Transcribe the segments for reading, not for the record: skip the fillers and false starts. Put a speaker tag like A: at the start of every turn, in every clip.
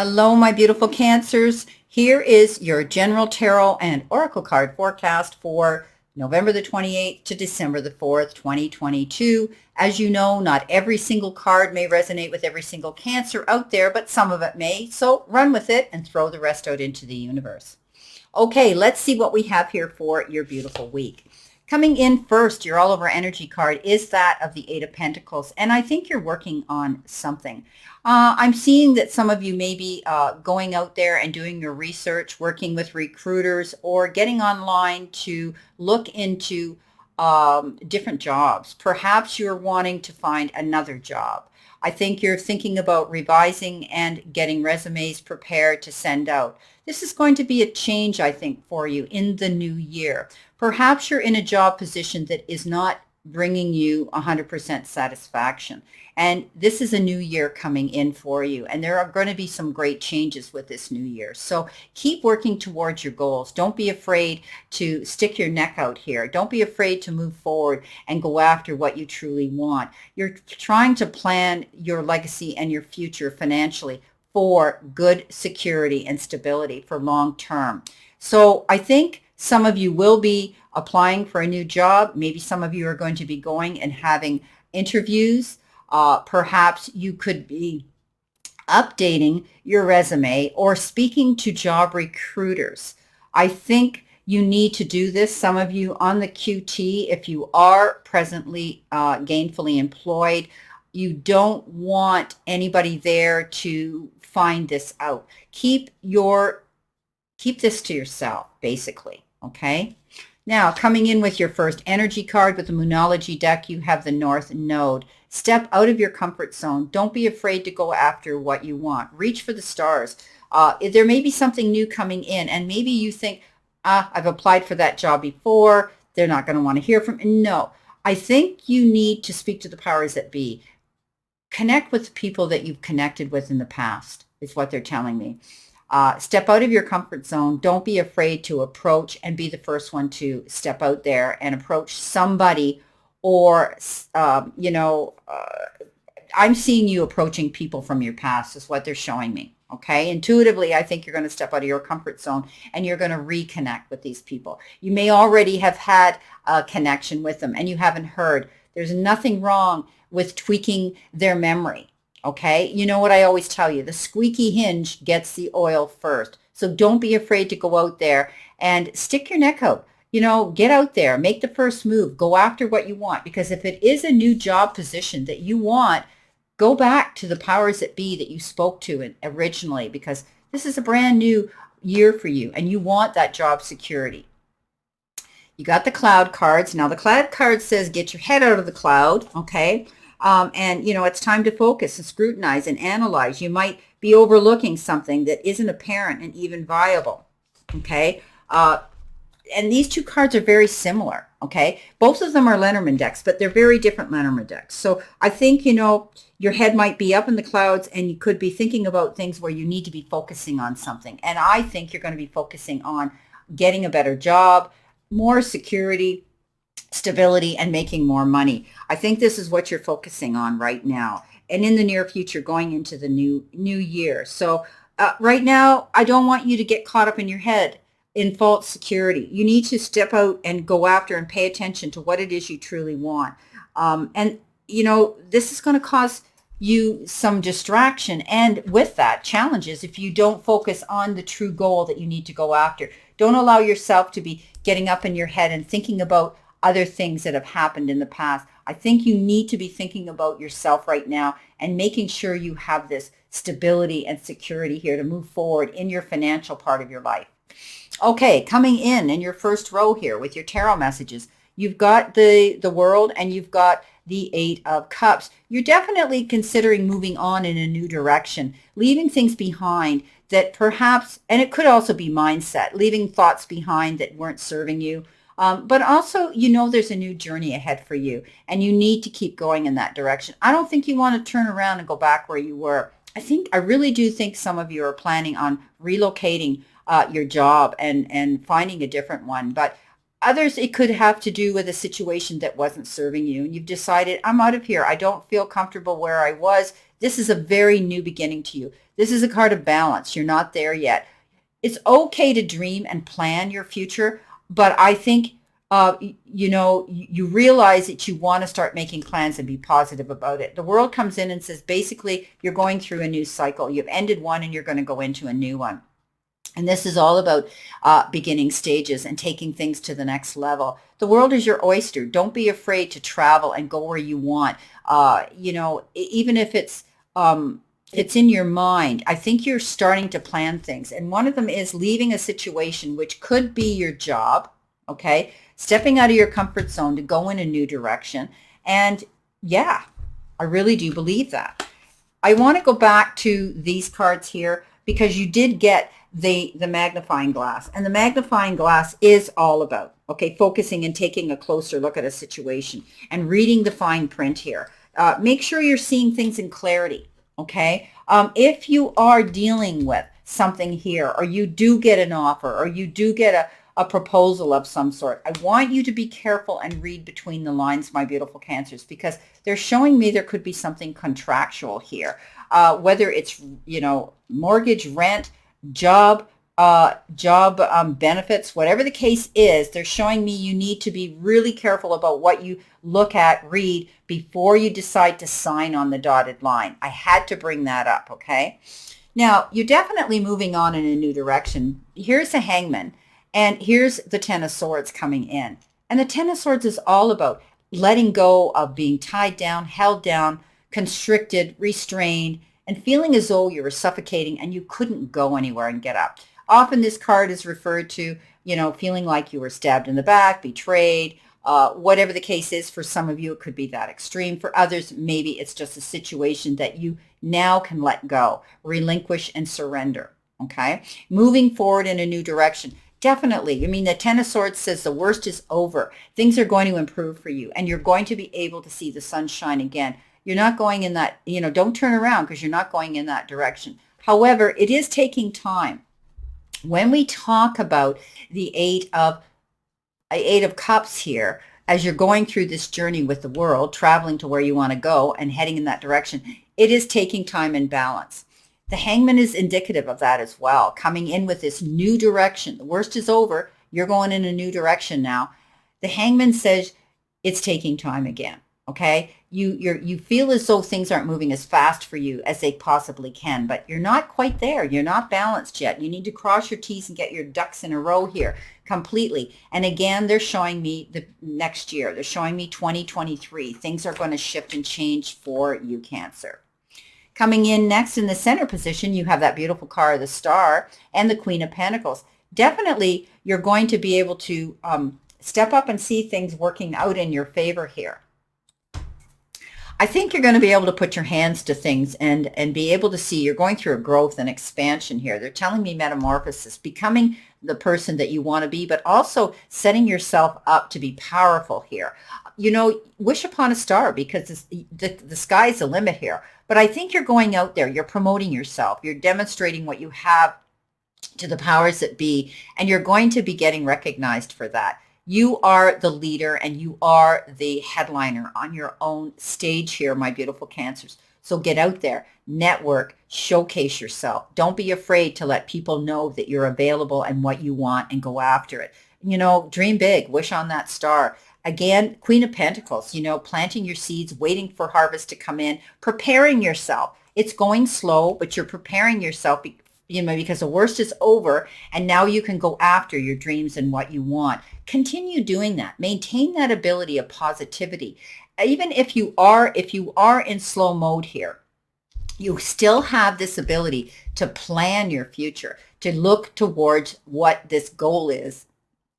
A: Hello, my beautiful Cancers. Here is your general tarot and oracle card forecast for November the 28th to December the 4th, 2022. As you know, not every single card may resonate with every single Cancer out there, but some of it may. So run with it and throw the rest out into the universe. Okay, let's see what we have here for your beautiful week. Coming in first, your all over energy card is that of the Eight of Pentacles. And I think you're working on something. I'm seeing that some of you may be going out there and doing your research, working with recruiters, or getting online to look into different jobs. Perhaps you're wanting to find another job. I think you're thinking about revising and getting resumes prepared to send out. This is going to be a change, I think, for you in the new year. Perhaps you're in a job position that is not bringing you 100% satisfaction. And this is a new year coming in for you. And there are going to be some great changes with this new year. So keep working towards your goals. Don't be afraid to stick your neck out here. Don't be afraid to move forward and go after what you truly want. You're trying to plan your legacy and your future financially for good security and stability for long term. So I think some of you will be applying for a new job. Maybe some of you are going to be going and having interviews. Perhaps you could be updating your resume or speaking to job recruiters. I think you need to do this. Some of you on the QT, if you are presently gainfully employed, you don't want anybody there to find this out. Keep this to yourself, basically, okay? Now, coming in with your first energy card with the Moonology deck, you have the North Node. Step out of your comfort zone. Don't be afraid to go after what you want. Reach for the stars. There may be something new coming in, and maybe you think, I've applied for that job before. They're not going to want to hear from me. No, I think you need to speak to the powers that be. Connect with the people that you've connected with in the past, is what they're telling me. Step out of your comfort zone. Don't be afraid to approach and be the first one to step out there and approach somebody, or, I'm seeing you approaching people from your past is what they're showing me. Okay. Intuitively, I think you're going to step out of your comfort zone and you're going to reconnect with these people. You may already have had a connection with them and you haven't heard. There's nothing wrong with tweaking their memory. Okay. You know what I always tell you, the squeaky hinge gets the oil first. So don't be afraid to go out there and stick your neck out. Get out there, make the first move, go after what you want. Because if it is a new job position that you want, go back to the powers that be that you spoke to originally, because this is a brand new year for you and you want that job security. You got the cloud cards. Now the cloud card says get your head out of the cloud, okay? And it's time to focus and scrutinize and analyze. You might be overlooking something that isn't apparent and even viable, okay? And these two cards are very similar, okay? Both of them are Lenormand decks, but they're very different Lenormand decks. So I think, your head might be up in the clouds and you could be thinking about things where you need to be focusing on something. And I think you're going to be focusing on getting a better job, more security, stability, and making more money. I think this is what you're focusing on right now and in the near future going into the new year. So right now, I don't want you to get caught up in your head in false security. You need to step out and go after and pay attention to what it is you truly want. This is going to cause you some distraction, and with that, challenges if you don't focus on the true goal that you need to go after. Don't allow yourself to be getting up in your head and thinking about other things that have happened in the past. I think you need to be thinking about yourself right now and making sure you have this stability and security here to move forward in your financial part of your life. Okay, coming in your first row here with your tarot messages, you've got the World and you've got the Eight of Cups. You're definitely considering moving on in a new direction, leaving things behind that perhaps, and it could also be mindset, leaving thoughts behind that weren't serving you. But also, there's a new journey ahead for you and you need to keep going in that direction. I don't think you want to turn around and go back where you were. I really do think some of you are planning on relocating your job and finding a different one. But others, it could have to do with a situation that wasn't serving you. And you've decided, I'm out of here. I don't feel comfortable where I was. This is a very new beginning to you. This is a card of balance. You're not there yet. It's okay to dream and plan your future, but I think you realize that you want to start making plans and be positive about it. The world comes in and says, basically, you're going through a new cycle. You've ended one and you're going to go into a new one. And this is all about beginning stages and taking things to the next level. The world is your oyster. Don't be afraid to travel and go where you want. Even if it's in your mind, I think you're starting to plan things. And one of them is leaving a situation, which could be your job, okay? Stepping out of your comfort zone to go in a new direction. And yeah, I really do believe that. I want to go back to these cards here because you did get the magnifying glass. And the magnifying glass is all about, okay, focusing and taking a closer look at a situation and reading the fine print here. Make sure you're seeing things in clarity, okay? If you are dealing with something here, or you do get an offer, or you do get a proposal of some sort, I want you to be careful and read between the lines, my beautiful Cancers, because they're showing me there could be something contractual here, whether it's, mortgage, rent, job benefits, whatever the case is. They're showing me you need to be really careful about what you look at, read, before you decide to sign on the dotted line. I had to bring that up, okay? Now, you're definitely moving on in a new direction. Here's the Hangman, and here's the Ten of Swords coming in. And the Ten of Swords is all about letting go of being tied down, held down, constricted, restrained, and feeling as though you were suffocating and you couldn't go anywhere and get up. Often this card is referred to, feeling like you were stabbed in the back, betrayed, whatever the case is. For some of you, it could be that extreme. For others, maybe it's just a situation that you now can let go, relinquish, and surrender, okay? Moving forward in a new direction. Definitely. I mean, the Ten of Swords says the worst is over. Things are going to improve for you, and you're going to be able to see the sunshine again. You're not going in that, don't turn around because you're not going in that direction. However, it is taking time. When we talk about the Eight of Cups here, as you're going through this journey with the world, traveling to where you want to go and heading in that direction, it is taking time and balance. The Hangman is indicative of that as well, coming in with this new direction. The worst is over. You're going in a new direction now. The Hangman says it's taking time again. Okay, you feel as though things aren't moving as fast for you as they possibly can, but you're not quite there. You're not balanced yet. You need to cross your T's and get your ducks in a row here completely. And again, they're showing me the next year. They're showing me 2023. Things are going to shift and change for you, Cancer. Coming in next in the center position, you have that beautiful card, the Star, and the Queen of Pentacles. Definitely, you're going to be able to step up and see things working out in your favor here. I think you're going to be able to put your hands to things and be able to see you're going through a growth and expansion here. They're telling me metamorphosis, becoming the person that you want to be, but also setting yourself up to be powerful here. Wish upon a star because the sky's the limit here. But I think you're going out there, you're promoting yourself, you're demonstrating what you have to the powers that be, and you're going to be getting recognized for that. You are the leader and you are the headliner on your own stage here, my beautiful Cancers. So get out there, network, showcase yourself. Don't be afraid to let people know that you're available and what you want and go after it. Dream big, wish on that star. Again, Queen of Pentacles, planting your seeds, waiting for harvest to come in, preparing yourself. It's going slow, but you're preparing yourself because the worst is over and now you can go after your dreams and what you want. Continue doing that. Maintain that ability of positivity. Even if you are in slow mode here, you still have this ability to plan your future, to look towards what this goal is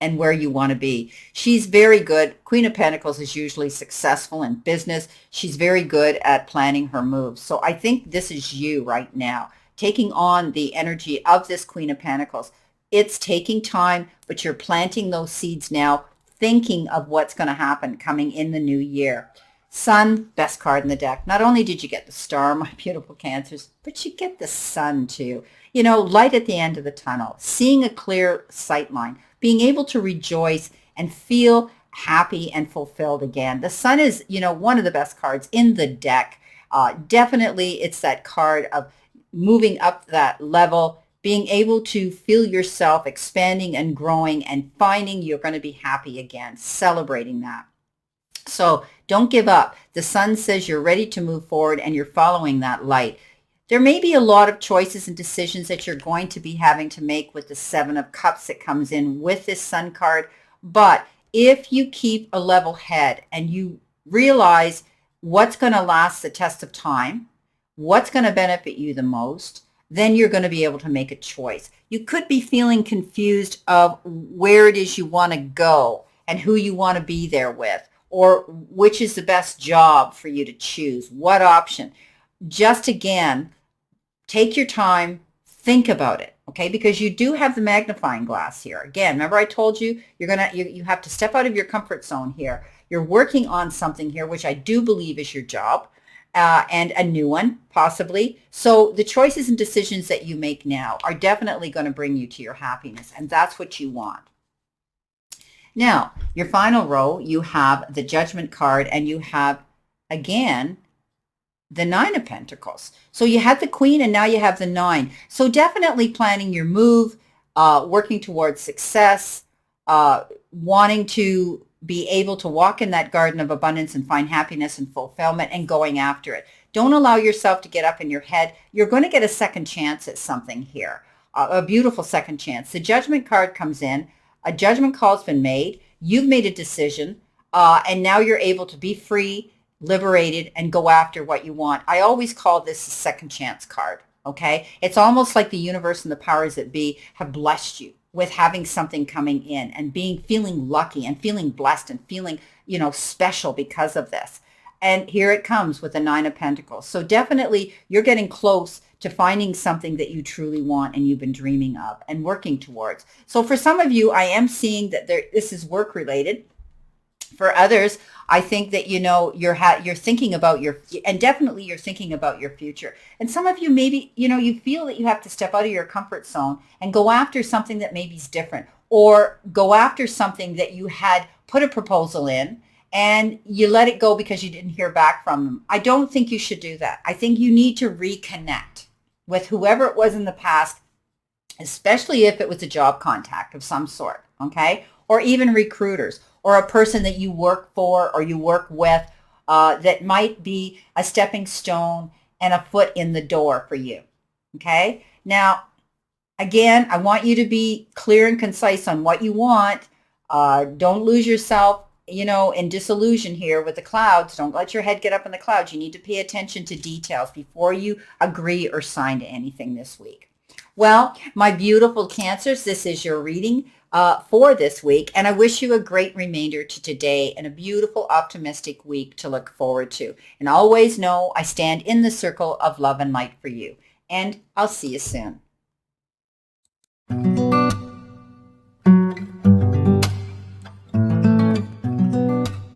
A: and where you want to be. She's very good. Queen of Pentacles is usually successful in business. She's very good at planning her moves. So I think this is you right now, taking on the energy of this Queen of Pentacles. It's taking time, but you're planting those seeds now, thinking of what's going to happen coming in the new year. Sun, best card in the deck. Not only did you get the Star, my beautiful Cancers, but you get the Sun too. Light at the end of the tunnel, seeing a clear sight line, being able to rejoice and feel happy and fulfilled again. The Sun is, one of the best cards in the deck. Definitely, it's that card of moving up that level, being able to feel yourself expanding and growing and finding you're going to be happy again, celebrating that. So don't give up. The sun says you're ready to move forward and you're following that light. There may be a lot of choices and decisions that you're going to be having to make with the Seven of Cups that comes in with this Sun card. But if you keep a level head and you realize what's going to last the test of time, what's going to benefit you the most, then you're going to be able to make a choice. You could be feeling confused of where it is you want to go and who you want to be there with, or which is the best job for you to choose, what option. Just again, take your time, think about it, okay? Because you do have the magnifying glass here. Again, remember I told you you have to step out of your comfort zone here. You're working on something here, which I do believe is your job, and a new one, possibly. So the choices and decisions that you make now are definitely going to bring you to your happiness, and that's what you want. Now, your final row, you have the Judgment card, and you have, again, the Nine of Pentacles. So you had the Queen and now you have the Nine. So definitely planning your move, working towards success, wanting to be able to walk in that garden of abundance and find happiness and fulfillment and going after it. Don't allow yourself to get up in your head. You're going to get a second chance at something here, a beautiful second chance. The Judgment card comes in. A judgment call has been made. You've made a decision, and now you're able to be free, liberated, and go after what you want. I always call this a second chance card, okay? It's almost like the universe and the powers that be have blessed you with having something coming in and feeling lucky and feeling blessed and feeling, special because of this. And here it comes with the Nine of Pentacles. So definitely you're getting close to finding something that you truly want and you've been dreaming of and working towards. So for some of you, I am seeing that this is work related. For others, I think that, you're thinking about and definitely you're thinking about your future. And some of you maybe, you feel that you have to step out of your comfort zone and go after something that maybe is different, or go after something that you had put a proposal in and you let it go because you didn't hear back from them. I don't think you should do that. I think you need to reconnect with whoever it was in the past, especially if it was a job contact of some sort, okay? Or even recruiters, or a person that you work for or you work with that might be a stepping stone and a foot in the door for you, okay? Now, again, I want you to be clear and concise on what you want. Don't lose yourself, in disillusion here with the clouds. Don't let your head get up in the clouds. You need to pay attention to details before you agree or sign to anything this week. Well, my beautiful Cancers, this is your reading for this week, and I wish you a great remainder to today and a beautiful, optimistic week to look forward to. And always know I stand in the circle of love and light for you. And I'll see you soon.